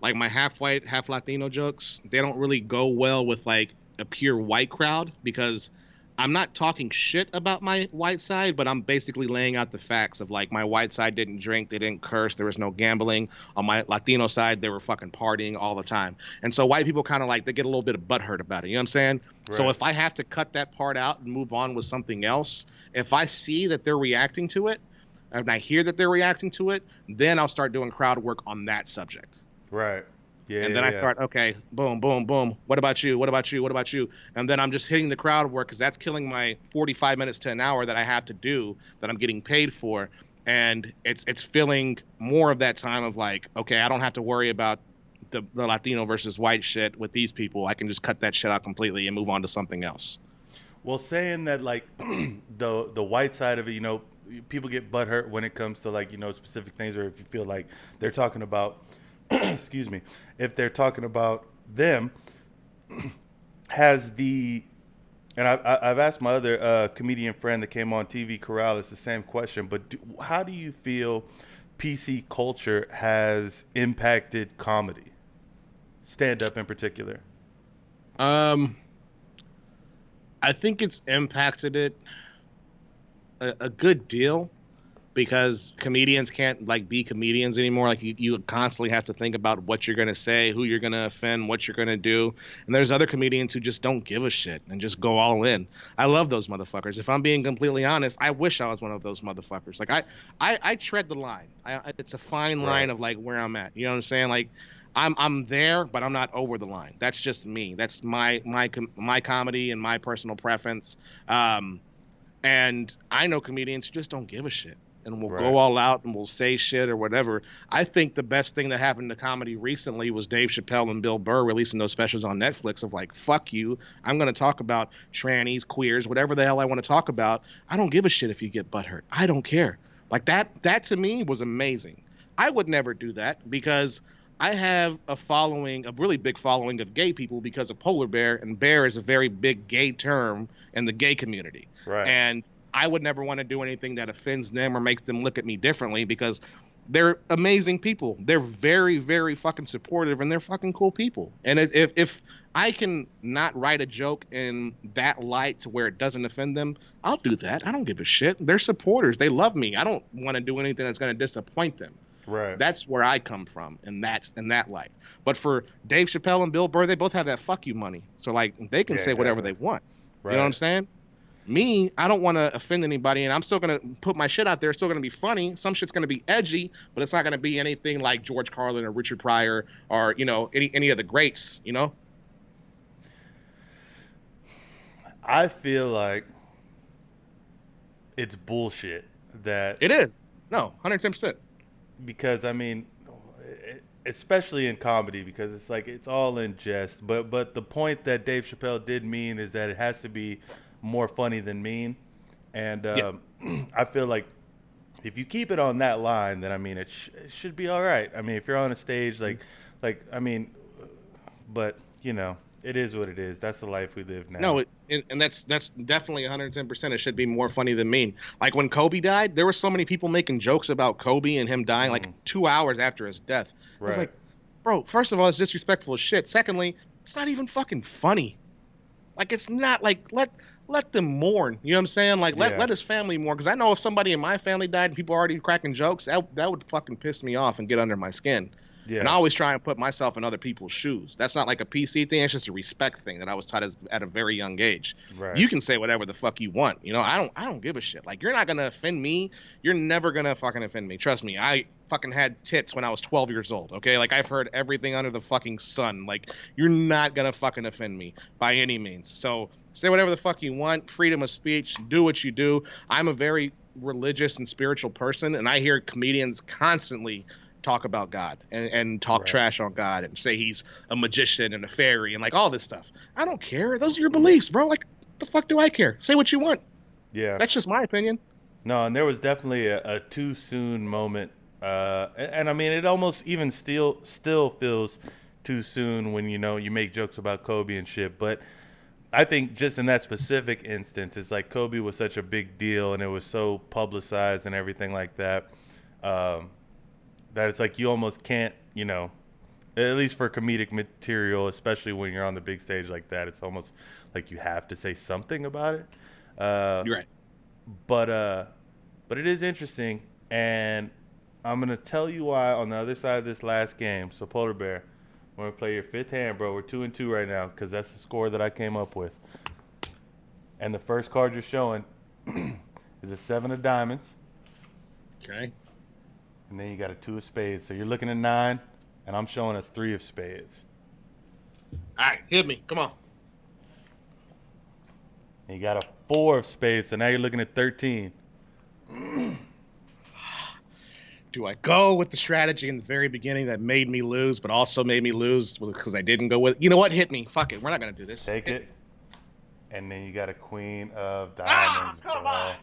like my half white, half Latino jokes, they don't really go well with like a pure white crowd because I'm not talking shit about my white side, but I'm basically laying out the facts of like my white side didn't drink, they didn't curse, there was no gambling. On my Latino side, they were fucking partying all the time. And so white people kind of like they get a little bit of butthurt about it. You know what I'm saying? So Right. if I have to cut that part out and move on with something else, if I see that they're reacting to it, and I hear that they're reacting to it, then I'll start doing crowd work on that subject. Right. Yeah, And yeah, then I yeah. start, okay, boom, boom, boom. What about you? What about you? What about you? And then I'm just hitting the crowd work because that's killing my 45 minutes to an hour that I have to do that I'm getting paid for. And it's filling more of that time of like, okay, I don't have to worry about the Latino versus white shit with these people. I can just cut that shit out completely and move on to something else. Well, saying that like the white side of it, you know, people get butthurt when it comes to like specific things, or if you feel like they're talking about, excuse me, if they're talking about them, has the and I've asked my other comedian friend that came on TV, Corrales, the same question. But how do you feel PC culture has impacted comedy, stand up in particular? Um, I think it's impacted it a good deal because comedians can't like be comedians anymore. Like you constantly have to think about what you're gonna say, who you're gonna offend, what you're gonna do. And there's other comedians who just don't give a shit and just go all in. I love those motherfuckers. If I'm being completely honest, I wish I was one of those motherfuckers. Like I tread the line. It's a fine line Right. of like where I'm at. You know what I'm saying? Like I'm there, but I'm not over the line. That's just me. That's my comedy and my personal preference. Um, and I know comedians who just don't give a shit and will go Right. all out and will say shit or whatever. I think the best thing that happened to comedy recently was Dave Chappelle and Bill Burr releasing those specials on Netflix of like, fuck you. I'm going to talk about trannies, queers, whatever the hell I want to talk about. I don't give a shit if you get butthurt. I don't care. Like that to me was amazing. I would never do that because I have a following, a really big following of gay people because of Polar Bear, and bear is a very big gay term in the gay community. Right. And I would never want to do anything that offends them or makes them look at me differently because they're amazing people. They're very, very fucking supportive, and they're fucking cool people. And if I can not write a joke in that light to where it doesn't offend them, I'll do that. I don't give a shit. They're supporters. They love me. I don't want to do anything that's going to disappoint them. Right. That's where I come from, and that's in that light. But for Dave Chappelle and Bill Burr, they both have that fuck you money, so like they can Yeah, say whatever exactly. they want. You know what I'm Right. saying? Me, I don't want to offend anybody, and I'm still gonna put my shit out there. It's still gonna be funny. Some shit's gonna be edgy, but it's not gonna be anything like George Carlin or Richard Pryor or any of the greats. I feel like it's bullshit that It is. No, 110%. because I mean, especially in comedy, because it's like it's all in jest. But the point that Dave Chappelle did mean is that it has to be more funny than mean, and Yes. I feel like if you keep it on that line, then I mean it should be all right. I mean, if you're on a stage, like I mean, but it is what it is. That's the life we live now. No, and that's definitely 110%. It should be more funny than mean. Like when Kobe died, there were so many people making jokes about Kobe and him dying like Mm, 2 hours after his death. I was right. like, bro, first of all, it's disrespectful as shit. Secondly, it's not even fucking funny. Like it's not like let them mourn. You know what I'm saying? Like Yeah. let his family mourn. Because I know if somebody in my family died and people are already cracking jokes, that would fucking piss me off and get under my skin. And I Yeah. always try and put myself in other people's shoes. That's not like a PC thing. It's just a respect thing that I was taught at a very young age. Right. You can say whatever the fuck you want. I don't give a shit. Like you're not gonna offend me. You're never gonna fucking offend me. Trust me. I fucking had tits when I was 12 years old. Okay, like I've heard everything under the fucking sun. Like you're not gonna fucking offend me by any means. So say whatever the fuck you want. Freedom of speech. Do what you do. I'm a very religious and spiritual person, and I hear comedians constantly talk about God and talk Right. trash on God and say he's a magician and a fairy and like all this stuff. I don't care. Those are your beliefs, bro. Like, the fuck do I care? Say what you want. Yeah. That's just my opinion. No, and there was definitely a too soon moment, and I mean it almost even still feels too soon when you make jokes about Kobe and shit. But I think just in that specific instance, it's like Kobe was such a big deal and it was so publicized and everything like that, um, that it's like you almost can't, at least for comedic material, especially when you're on the big stage like that, it's almost like you have to say something about it. Uh, You're right. but it is interesting, and I'm gonna tell you why on the other side of this last game. So Polar Bear, we're gonna play your fifth hand, bro. We're 2-2 right now because that's the score that I came up with. And the first card you're showing is a seven of diamonds, Okay. and then you got a two of spades. So you're looking at nine, and I'm showing a three of spades. All right. Hit me. Come on. And you got a four of spades, so now you're looking at 13. Do I go with the strategy in the very beginning that made me lose, but also made me lose because I didn't go with? You know what? Hit me. Fuck it. We're not gonna do this. Take Hit it, and then you got a queen of Ah, diamonds, come bro. on.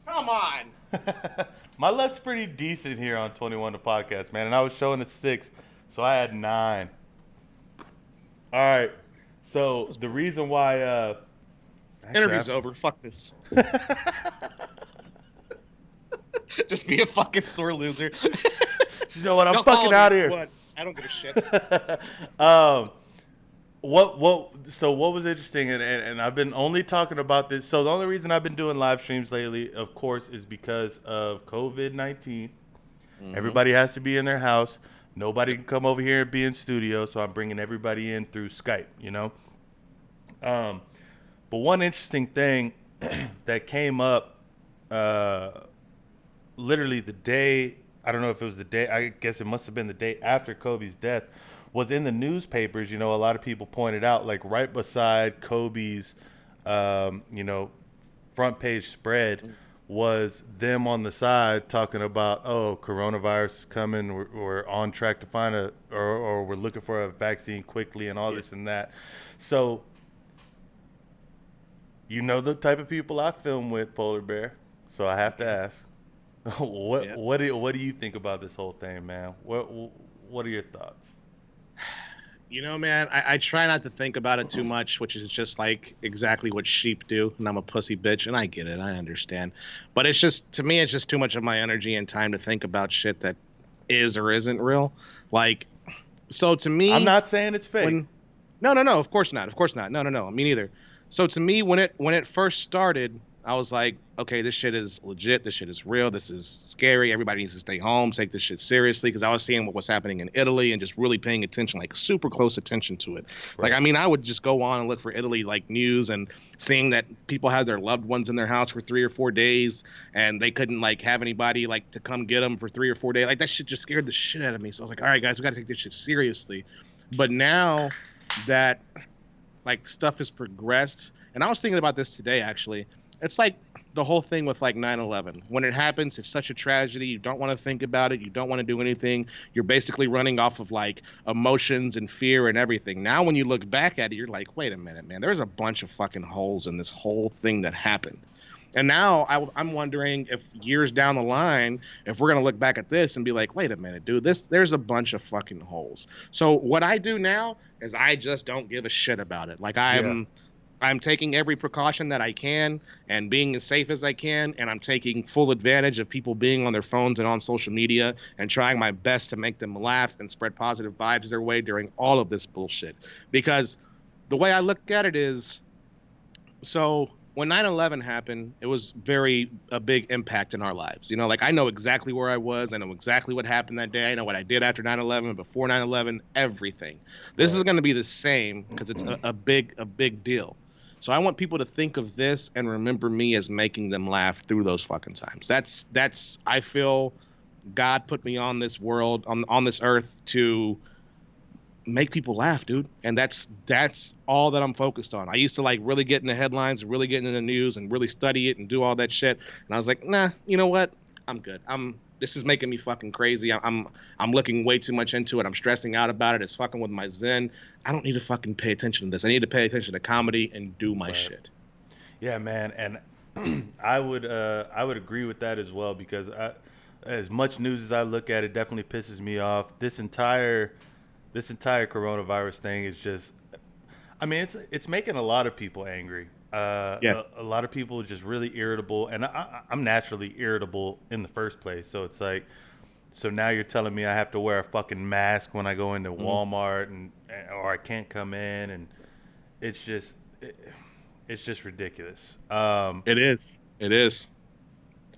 Come on. My luck's pretty decent here on 21 the podcast, man, and I was showing a six, so I had nine. All right, so the reason why, actually, Interview's over. Fuck this. Just be a fucking sore loser. you know what? I'm Y'all call fucking me out here. what? I don't give a shit. um, what was interesting, and I've been only talking about this. So the only reason I've been doing live streams lately, of course, is because of COVID-19. Mhm. Everybody has to be in their house. Nobody can come over here and be in studio, so I'm bringing everybody in through Skype. Um, but one interesting thing that came up, literally the day, I don't know if it was the day, I guess it must have been the day after Kobe's death, was in the newspapers. A lot of people pointed out, like right beside Kobe's, front page spread was them on the side talking about, oh, coronavirus is coming. We're on track to find or we're looking for a vaccine quickly and all this and that. So, the type of people I film with, Polar Bear. So I have to ask, Yeah. what do you think about this whole thing, man? What are your thoughts? Man, I try not to think about it too much, which is just like exactly what sheep do. And I'm a pussy bitch, and I get it. I understand. But it's just, to me, it's just too much of my energy and time to think about shit that is or isn't real. Like, so to I'm me, not saying it's fake. when no, of course not. Of course not. No, me neither. So to me, when it first started, I was like, okay, this shit is legit. This shit is real. This is scary. Everybody needs to stay home, take this shit seriously. Because I was seeing what was happening in Italy and just really paying attention, like super close attention to it. Like, Right. I mean, I would just go on and look for Italy like news and seeing that people had their loved ones in their house for 3 or 4 days and they couldn't like have anybody like to come get them for 3 or 4 days. Like that shit just scared the shit out of me. So I was like, all right, guys, we got to take this shit seriously. But now that like stuff has progressed, and I was thinking about this today actually. It's like the whole thing with like 9/11. When it happens, it's such a tragedy. You don't want to think about it. You don't want to do anything. You're basically running off of like emotions and fear and everything. Now, when you look back at it, you're like, wait a minute, man. There's a bunch of fucking holes in this whole thing that happened. And now I'm wondering if years down the line, if we're gonna look back at this and be like, wait a minute, dude, there's a bunch of fucking holes. So what I do now is I just don't give a shit about it. Like Yeah. I'm taking every precaution that I can and being as safe as I can, and I'm taking full advantage of people being on their phones and on social media and trying my best to make them laugh and spread positive vibes their way during all of this bullshit. Because the way I look at it is, so when 9/11 happened, it was very a big impact in our lives. You know, like I know exactly where I was, I know exactly what happened that day, I know what I did after 9/11, before 9/11, everything. This is Right. going to be the same because it's a big deal. So I want people to think of this and remember me as making them laugh through those fucking times. That's I feel God put me on this world on this earth to make people laugh, dude. And that's all that I'm focused on. I used to like really get in the headlines and really get in the news and really study it and do all that shit. And I was like, nah, you know what? I'm good. This is making me fucking crazy. I'm looking way too much into it. I'm stressing out about it. It's fucking with my zen. I don't need to fucking pay attention to this. I need to pay attention to comedy and do my Right. shit. Yeah, man, and I would agree with that as well because as much news as I look at, it definitely pisses me off. This entire coronavirus thing is just, I mean, it's making a lot of people angry. Yeah. A lot of people are just really irritable, and I'm naturally irritable in the first place. So it's like, so now you're telling me I have to wear a fucking mask when I go into Mhm. Walmart, or I can't come in, and it's just it, it's just ridiculous. It is. It is.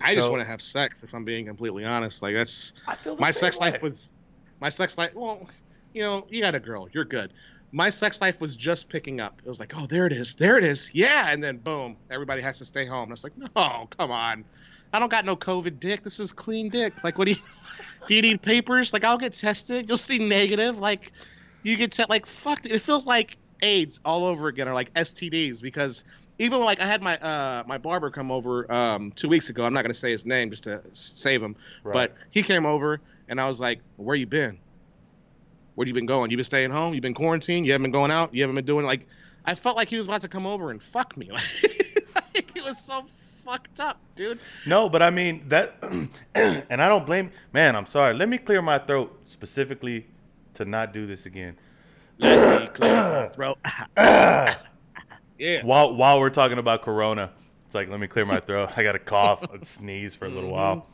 I just want So to have sex, if I'm being completely honest. Like that's I feel the my same sex life way. was my sex life. Well, you got a girl, you're good. My sex life was just picking up. It was like, oh, there it is, yeah, and then boom, everybody has to stay home. And it's like, no, come on, I don't got no COVID dick. This is clean dick. Like, what do you need papers? Like, I'll get tested. You'll see negative. Like, you get like fuck. It feels like AIDS all over again, or like STDs because even like I had my barber come over 2 weeks ago. I'm not gonna say his name just to save him, Right. but he came over and I was like, "Where you been? Where you been going? You been staying home? You been quarantined? You haven't been going out? You haven't been doing like?" I felt like he was about to come over and fuck me. Like it was so fucked up, dude. No, but I mean that, and I don't blame. Man, I'm sorry. Let me clear my throat specifically to not do this again. Let me clear my throat. Yeah. While we're talking about Corona, it's like let me clear my throat. I got a cough, a sneeze for a little Hmm. while.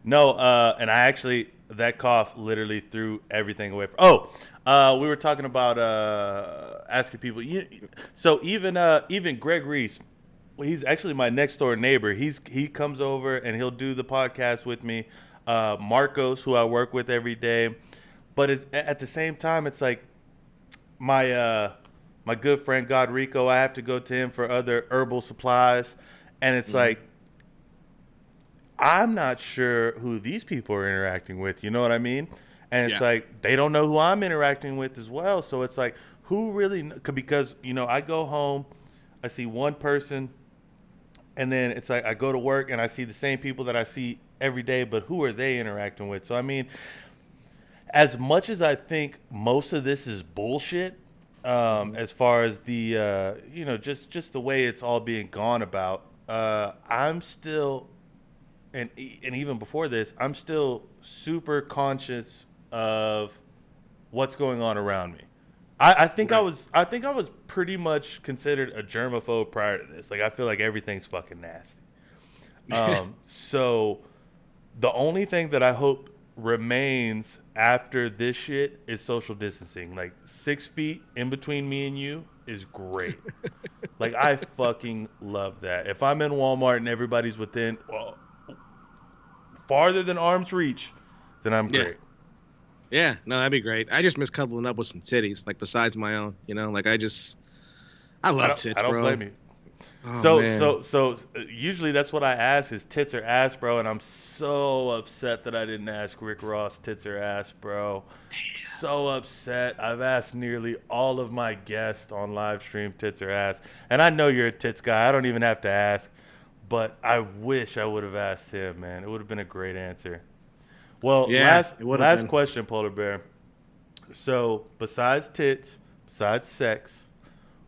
No, and I actually that cough literally threw everything away. We were talking about asking people. So even Greg Reese, well, he's actually my next door neighbor. He comes over and he'll do the podcast with me. Marcos, who I work with every day, but at the same time, it's like my my good friend Godrico. I have to go to him for other herbal supplies, and it's Hmm. like I'm not sure who these people are interacting with. You know what I mean? And it's Yeah. like they don't know who I'm interacting with as well. So it's like who really because I go home, I see one person, and then it's like I go to work and I see the same people that I see every day, but who are they interacting with? So I mean, as much as I think most of this is bullshit, Hmm. as far as the just the way it's all being gone about, I'm still and even before this, I'm still super conscious of what's going on around me. Right. I think I was pretty much considered a germaphobe prior to this. Like I feel like everything's fucking nasty. So the only thing that I hope remains after this shit is social distancing. Like 6 feet in between me and you is great. Like I fucking love that. If I'm in Walmart and everybody's within farther than arm's reach, then I'm Yeah. great. Yeah, no, that'd be great. I just miss cuddling up with some titties, like besides my own. Like I I love don't tits, I don't bro. blame you. Oh So man. so so usually that's what I ask is tits or ass, bro, and I'm so upset that I didn't ask Rick Ross tits or ass, bro. So upset. I've asked nearly all of my guests on live stream tits or ass, and I know you're a tits guy. I don't even have to ask, but I wish I would have asked him, man. It would have been a great answer. Well, Yeah, last it would have last been. question, Polar Bear. So besides tits, besides sex,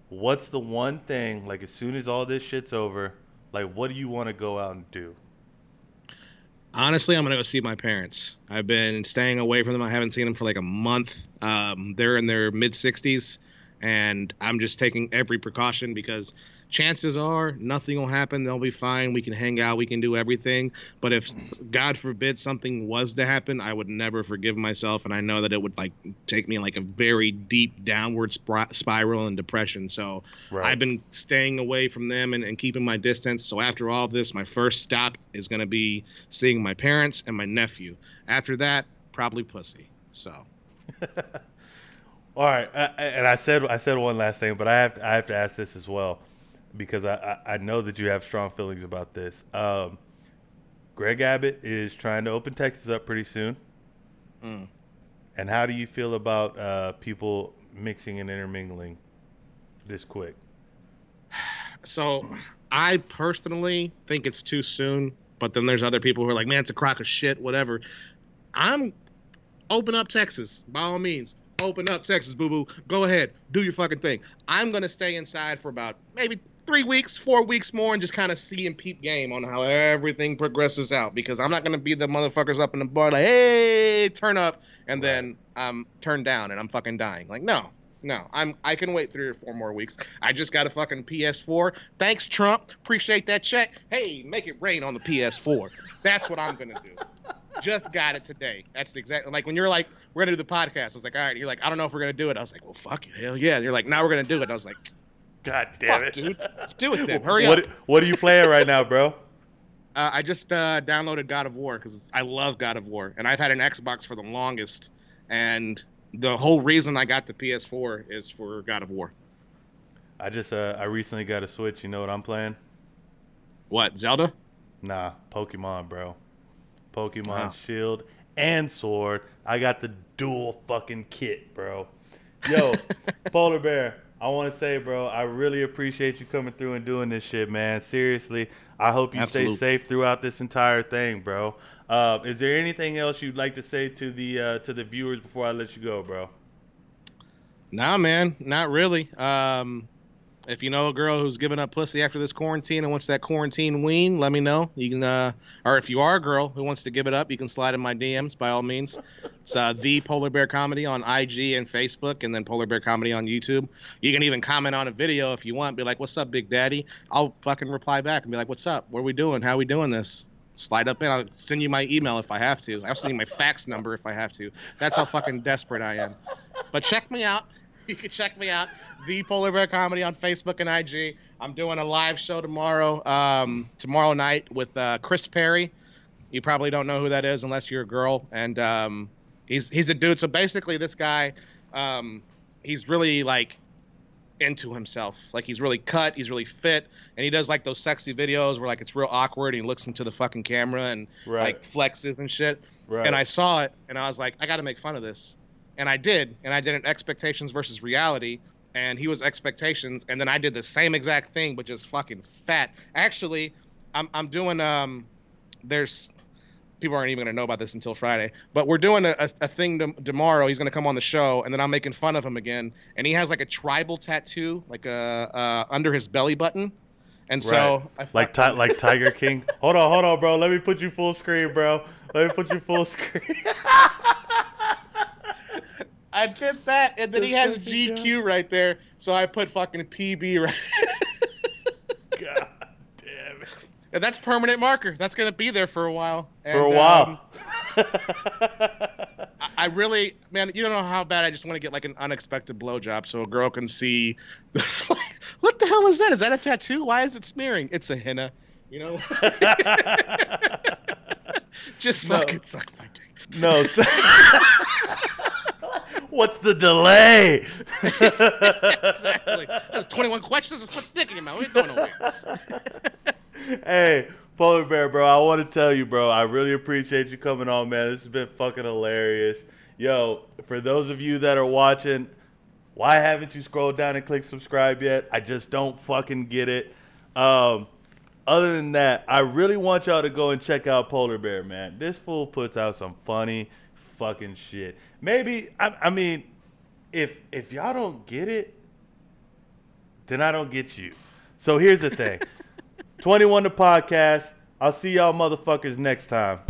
what's the one thing, like as soon as all this shit's over, like what do you want to go out and do? Honestly, I'm gonna go see my parents. I've been staying away from them. I haven't seen them for like a month. They're in their mid 60s, and I'm just taking every precaution because chances are nothing will happen. They'll be fine. We can hang out. We can do everything. But if God forbid something was to happen, I would never forgive myself, and I know that it would like take me like a very deep downward spiral and depression. So Right. I've been staying away from them and keeping my distance. So after all of this, my first stop is going to be seeing my parents and my nephew. After that, probably pussy. So All right, and I said one last thing, but I have to ask this as well because I know that you have strong feelings about this. Greg Abbott is trying to open Texas up pretty soon, mm. and how do you feel about people mixing and intermingling this quick? so I personally think it's too soon. But then there's other people who are like, man, it's a crock of shit, whatever. I'm open up Texas by all means. Open up Texas, boo boo. Go ahead, do your fucking thing. I'm gonna stay inside for about maybe 3 weeks, 4 weeks more, and just kind of see and peep game on how everything progresses out. Because I'm not gonna be the motherfuckers up in the bar like, hey, turn up, and Right. then I'm turned down and I'm fucking dying. Like, no. No, I can wait 3 or 4 more weeks. I just got a fucking PS4. Thanks, Trump. Appreciate that check. Hey, make it rain on the PS4. That's what I'm gonna do. Just got it today. That's exactly like when you're like, we're gonna do the podcast. I was like, all right. You're like, I don't know if we're gonna do it. I was like, well, fuck it, hell yeah. And you're like, now we're gonna do it. And I was like, God damn fuck, it! dude, let's do it then. Hurry what up. what are you playing right now, bro? I just downloaded God of War because I love God of War, and I've had an Xbox for the longest. And the whole reason I got the PS4 is for God of War. I recently got a Switch. You know what I'm playing? What, Zelda? Nah, Pokemon, bro. Pokemon Wow. Shield and Sword. I got the dual fucking kit, bro. Yo, Polar Bear, I want to say, bro, I really appreciate you coming through and doing this shit, man. Seriously, I hope you stay Absolutely. safe throughout this entire thing, bro. Is there anything else you'd like to say to the viewers before I let you go, bro? Nah, man, not really. If you know a girl who's giving up pussy after this quarantine and wants that quarantine wean, let me know. You can, or if you are a girl who wants to give it up, you can slide in my DMs by all means. It's the Polar Bear Comedy on IG and Facebook, and then Polar Bear Comedy on YouTube. You can even comment on a video if you want. Be like, "What's up, Big Daddy?" I'll fucking reply back and be like, "What's up? What are we doing? How are we doing this?" Slide up in. I'll send you my email if I have to. I'll send you my fax number if I have to. That's how fucking desperate I am. But check me out. You can check me out, the Polar Bear Comedy on Facebook and IG. I'm doing a live show tomorrow night with Chris Perry. You probably don't know who that is unless you're a girl, and he's a dude. So basically, this guy, um, he's really like into himself. Like he's really cut, he's really fit, and he does like those sexy videos where like it's real awkward. And he looks into the fucking camera and Right, like flexes and shit. And right. I saw it, and I was like, I got to make fun of this, and I did. And I did an expectations versus reality, and he was expectations, and then I did the same exact thing, but just fucking fat. Actually, I'm doing there's people aren't even going to know about this until Friday. But we're doing a thing tomorrow. He's going to come on the show, and then I'm making fun of him again. And he has like a tribal tattoo, like under his belly button. And Right. so I Like fucking like Tiger King. Hold on, bro. Let me put you full screen, bro. Let me put you full screen. I did that, and then he This has fucking guy. GQ right there. So I put fucking PB right, God damn it. and that's permanent marker. That's gonna be there for a while. For a And while. I really, man, you don't know how bad I just want to get like an unexpected blowjob so a girl can see. What the hell is that? Is that a tattoo? Why is it smearing? It's a henna, you know? Just No. fucking suck my dick. No. What's the delay? Exactly. That's 21 questions. Just put dick in your mouth. We ain't going nowhere. Hey, Polar Bear, bro, I want to tell you, bro, I really appreciate you coming on, man. This has been fucking hilarious. Yo, for those of you that are watching, why haven't you scrolled down and clicked subscribe yet? I just don't fucking get it. Other than that, I really want y'all to go and check out Polar Bear, man. This fool puts out some funny fucking shit. Maybe, I mean, if y'all don't get it, then I don't get you. So here's the thing. 21 the podcast. I'll see y'all motherfuckers next time.